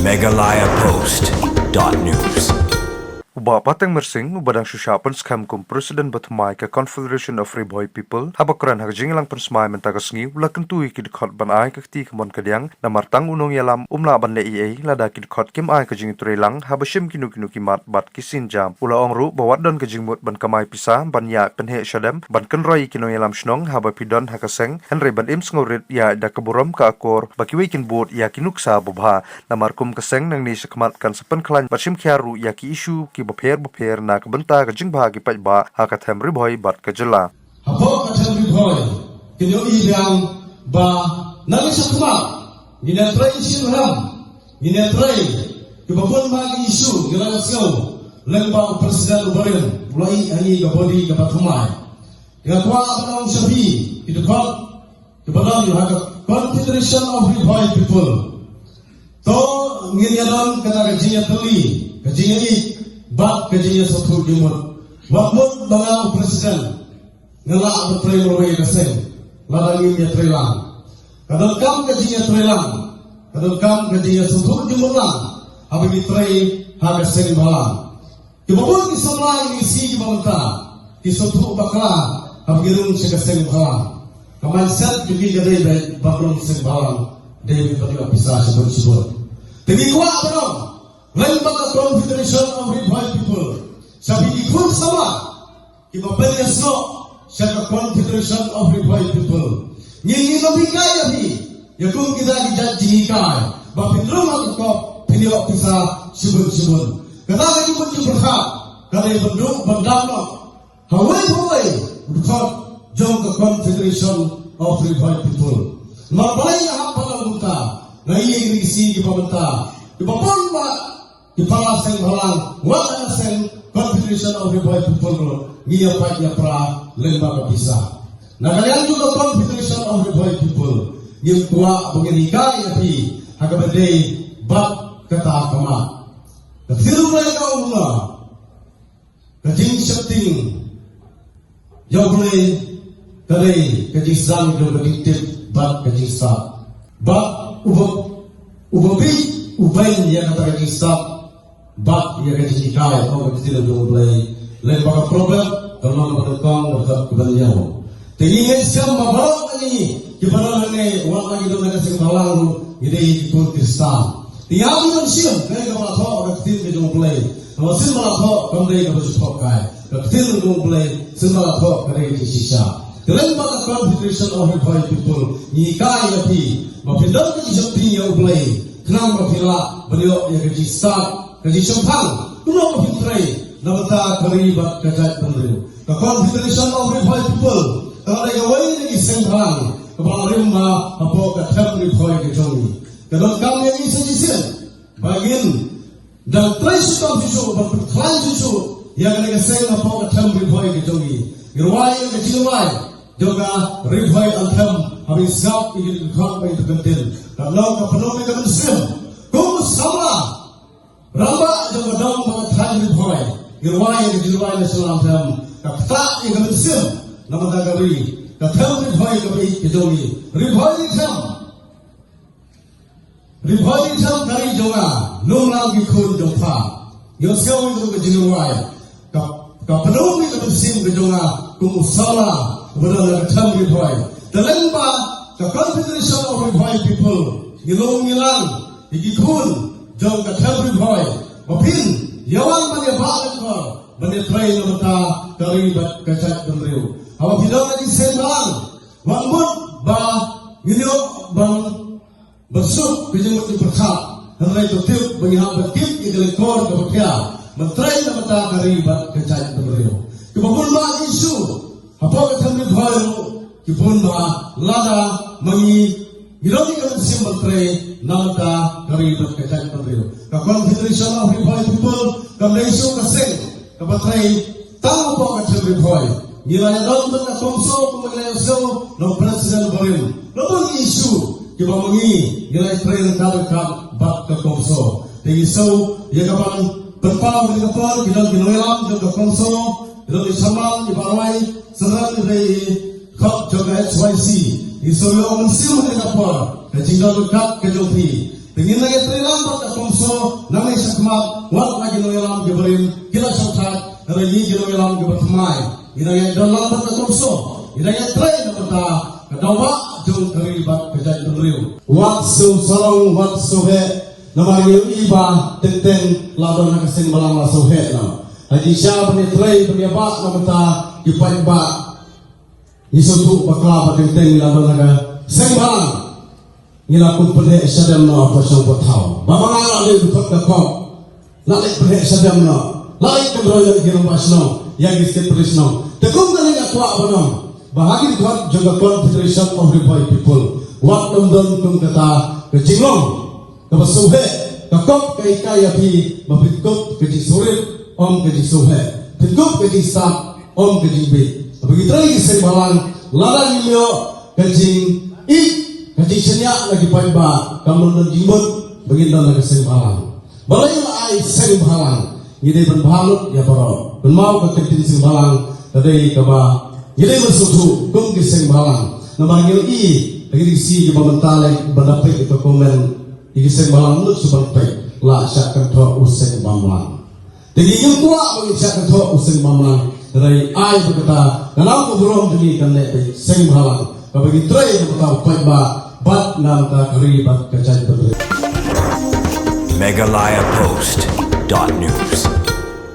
megalayapost.news. Batang mersing ubadang susyapan skam kum Presiden Batmai ke Confederation of Riboy People habakran hagjing lang pensmai mentagasngi ula kentui ki dekhot ban ai kakti kemon kediang namartang unong yalam umla ban le ei lada ki dekhot kim ai kajing trelang habashim kinu kimat bat kisin jam ula ongru bawat don kajing mut ban kamai pisa ban ya penhe shadam ban kenroi kino yalam shnong haba pidon hakaseng henry ban im sngorit ya da keburam ka akor bakiwe kin bot ya kinuksa bobha namarkum kaseng nang ni sekmat kan sepen klan bashim khiaru ya ki isu ki Bapir na kebenta kejing bahagi pajba hakat hem riboy bat kejela. Hapok kat hem riboy kinyo idang ba nalisakma ginatray sinram ginatray kibabon magi isu girangasyo lengba presiden ubarin mulai ani gabodi gabatumay gatwa abanong sabi idukot kibadang hakat Confederation of Riboy People to nginyadan kata kajinya tuli kajinya bat kajinya satu jumut wakmut banga presiden ngelak betrei merway kaseng ladangin ya trelang kadang kam kajinya trelang kadang kam kajinya satu jumut lang abis betrei hagaseng balang kibabun kisamlai ngisi kibamenta kisatu bakla abgirun segaseng balang kamanset juga jadi bakrun seng balang dewi bagi bisa sebut-sebut tapi kuat apa Lembaga Confederation of Riboy People sabi ikut sama kibabenya so sa Confederation of Riboy People ngini mabikaya bi yakung kita dijanji kay bapindro magkop pinio pisa subun-subun kada lagi pun berhak kada benduk bandano hawai ukot jong ke Confederation of Riboy People mabalaya hapala unta ngai ngisi kibabenta kibabon ba Kepala seng halang, wala seng Confederation of Riboy People ngiya pra lembaga bisa. Nah kalian juga Confederation of Riboy People ngim tua bengirikai api hagabade bat kata kama. Ketiru mereka umna, kajing septing, jauh boleh kadai kajing sang jauh kaditip bat kajing sak. Bat ubabi ubain yang kata kajing sak. Bat ia kecil kaya, orang kecil dulu mulai lembaga problem, kalau berkong berkat kebanyakan. Tinggi siam mabalok ini, kibaran ini orang lagi dulu nasi malang, ini ikut Kristal. Tinggal itu siam, kaya kalau tahu orang kecil dulu mulai, kalau siam malah tahu kembali ke bersuap kaya, kecil dulu mulai, siam malah tahu kaya di sisa. Lembaga Confederation of Riboy People, ini kaya pi, mapindah ke siam tinggal mulai, kenapa bila beliau yang kecil start Kaji sempang, tulang pinterai, nabata keribat kajat peneriu. Ke Confederation of Riboy People, kalau ada gawai lagi sempang, kepala rimba, apa katem riboy kejongi. Kedua kami yang isisian, bagian dan trace susu, berkelain susu, yang ada seng apa katem riboy kejongi. Irwai kecilwai, juga riboy altem, habis gap ingin kau itu kentil. Kalau kepenuh dengan Muslim, kau sama. Ramba jauh dong mengatasi riboy, irwai kecilwai nasional tem, kata yang kemisir, nama tagari, kata riboy kami kejongi, riboy tem dari jonga, nunglang ikut jompa, yosau itu kecilwai, kapenuh itu kemisir kejonga, kumusala, berada kata riboy, terlemba, Confederation of Riboy People, ngilang, ikikun. Jauh kata riboy, mapin, yawan mana bahan kau, mana try nota keribat kacat peneriu. Awak tidak lagi sembang, wangbut ba, minyak bang bersuk kejemut di berkat, hendak itu tiup bangiham berkip igelekor kebekia, mentray nota keribat kacat peneriu. Kebun ba isu, apa kata riboy, kebun ba lada mengi. Hilong yang simbol tray nanta keribat kecak peneriu. Ke Confederation of Riboy People kamleisu kaseng kapatray tahu po kecak riboy. Nilai dalam bentuk komso pemilihan no presiden barin. Lalu isu kita mengi nilai tray kalkam bat ke komso. Tinggi so ya kapan berpau di kapal kita ginoelam juga komso. Kita disamal di barai serang di kop juga HYC. Isoyo mensil dengan apa? Kejinggal dekat kejopi. Tingin lagi terilang pada komso, namanya sakmat, wat lagi noyelam geberin, kita syukat, lagi noyelam gebertemai. Iraya dalam pada komso, iraya tren pada kedawa jung terlibat kejadian beriu. Wat su sorong, wat su he, namanya iba tenten ladon nakasin malang la su he na. Haji syah bani tren bani abak namata ipai bak. Isutu bakla pada tenten ladon naga sembang. Ila kun perhe sadam na apa sang patau. Baba ngala le dukot ka ko. Lalik perhe sadam na. Lalik kendro yang giram basno. Yang isi prisno. Tekum kali akwa abono. Bahagi dukot juga Confederation of Riboy People. Wat nomdon kum kata kejinglong. Kabasuhe. Kakop kai kai api. Mapitkup keji surit. Om keji suhe. Pitkup keji sak. Om keji be. Begitu lagi sembalang. Lalang nyo kejing ik. Kaji senyak lagi paiba, kamu dan jimbut beginda lagi sembalang. Balai ai sembalang, ide berbalut ya baro. Bermau ke ketin sembalang, tadi kaba ide bersutu kum ke sembalang. Nama ngil i lagi si ke mentale berdapat itu komen ide sembalang lu sebantai la syakan to useng bamlang. Tinggi yang tua bagi syakan to useng bamlang. Dari ai berkata, kalau keburung demi kan lepe sembalang. Kabagi tray yang berkata paiba. Bat nam tak ribat kejadian. MegalayaPost.news